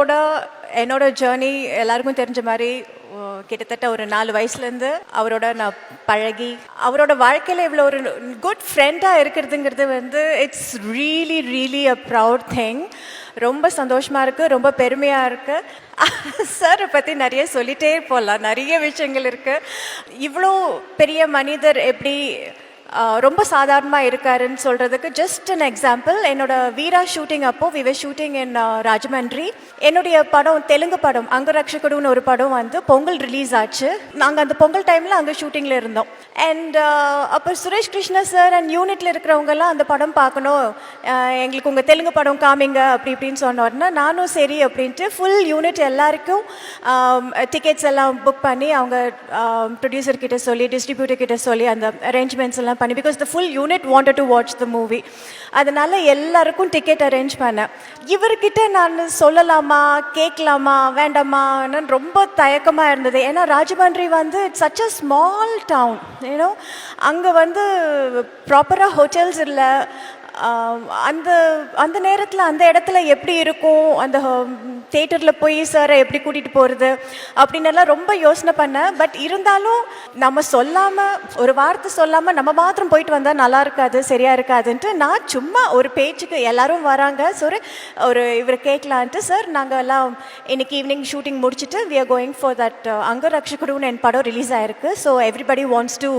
சாரோட என்னோட ஜேர்னி எல்லாருக்கும் தெரிஞ்ச மாதிரி கிட்டத்தட்ட ஒரு 4 வயசுலேருந்து அவரோட நான் பழகி அவரோட வாழ்க்கையில் இவ்வளோ ஒரு குட் ஃப்ரெண்டாக இருக்கிறதுங்கிறது வந்து it's really really a proud thing. ரொம்ப சந்தோஷமாக இருக்குது, ரொம்ப பெருமையாக இருக்குது. சாரை பற்றி நிறைய சொல்லிகிட்டே போகலாம், நிறைய விஷயங்கள் இருக்குது. இவ்வளோ பெரிய மனிதர் எப்படி ரொம்ப சாதாரணமாக இருக்காருன்னு சொல்கிறதுக்கு ஜஸ்ட் அன் எக்ஸாம்பிள், என்னோட வீரா ஷூட்டிங் அப்போ we were shooting in Rajahmundry. என்னுடைய படம் தெலுங்கு படம் அங்கரக்ஷகடுன்னு ஒரு படம் வந்து பொங்கல் ரிலீஸ் ஆச்சு. நாங்கள் அந்த பொங்கல் டைமில் அங்கே ஷூட்டிங்கில் இருந்தோம். அண்ட் அப்போ சுரேஷ் கிருஷ்ணா சார் அண்ட் யூனிட்டில் இருக்கிறவங்கெல்லாம் அந்த படம் பார்க்கணும், எங்களுக்கு உங்கள் தெலுங்கு படம் காமிங்க அப்படி இப்படின்னு சொன்னோன்னா நானும் சரி அப்படின்ட்டு ஃபுல் யூனிட் எல்லாருக்கும் டிக்கெட்ஸ் எல்லாம் புக் பண்ணி அவங்க ப்ரொடியூசர் கிட்ட சொல்லி டிஸ்ட்ரிபியூட்டர் கிட்ட சொல்லி அந்த அரேஞ்ச்மெண்ட்ஸ் எல்லாம் பண்ணி, because the full unit wanted to watch the movie. அதனால எல்லாருக்கும் டிக்கெட் அரேஞ்ச் பண்ணேன். இவர்கிட்ட நான் சொல்லலாமா கேட்கலாமா வேண்டாமான்னு ரொம்ப தயக்கமாக இருந்தது. ஏன்னா ராஜமன்றி வந்து it's such a small town, ஏன்னோ அங்கே வந்து ப்ராப்பராக ஹோட்டல்ஸ் இல்லை. அந்த அந்த நேரத்தில் அந்த இடத்துல எப்படி இருக்கும், அந்த தேட்டரில் போய் சாரை எப்படி கூட்டிகிட்டு போகிறது அப்படின்னெல்லாம் ரொம்ப யோசனை பண்ணேன். பட் இருந்தாலும் நம்ம சொல்லாமல், ஒரு வார்த்தை சொல்லாமல் நம்ம மாத்திரம் போயிட்டு வந்தால் நல்லா இருக்காது, சரியாக இருக்காதுன்ட்டு நான் சும்மா ஒரு பேச்சுக்கு எல்லாரும் வராங்க, ஒரு இவரை கேட்கலான்ட்டு, சார் நாங்கள் எல்லாம் இன்னைக்கு ஈவினிங் ஷூட்டிங் முடிச்சுட்டு we are going for that அங்கரக்ஷகடுன்னு என் படம் ரிலீஸ் ஆயிருக்கு. So everybody wants to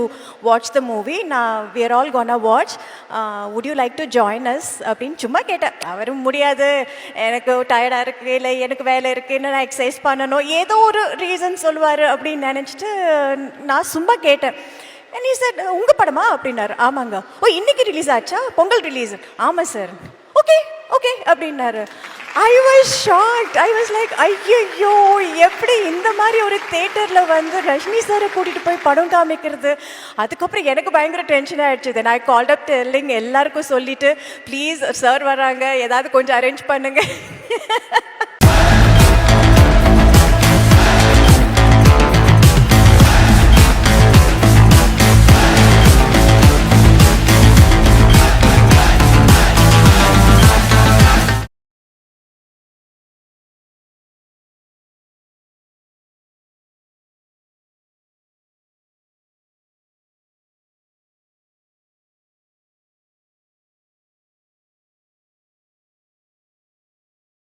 watch the movie. We are all gonna watch, would you like to join us அப்படின்னு சும்மா கேட்டேன். அவரும் முடியாது, எனக்கு டயர்டாக இருக்குது, இல்லை எனக்கு வேலை இருக்குன்னு நான் எக்ஸசைஸ் பண்ணணும், ஏதோ ஒரு ரீசன் சொல்லுவார் அப்படின்னு நினச்சிட்டு நான் சும்மா கேட்டேன். நீ சார் உங்கள் படமா அப்படின்னாரு. ஆமாங்க. ஓ இன்னைக்கு ரிலீஸ் ஆச்சா, பொங்கல் ரிலீஸ்? ஆமாம் சார். ஓகே ஓகே அப்படின்னாரு. I was shocked. I was like ஐயோ, எப்படி இந்த மாதிரி ஒரு தேட்டரில் வந்து ரஜினி சாரை கூட்டிகிட்டு போய் படம் காமிக்கிறது. அதுக்கப்புறம் எனக்கு பயங்கர டென்ஷன் ஆகிடுச்சு. தென் ஐ கால்ட் அப் டெல்லிங் எல்லாருக்கும் சொல்லிவிட்டு, ப்ளீஸ் சார் வராங்க, ஏதாவது கொஞ்சம் அரேஞ்ச் பண்ணுங்க.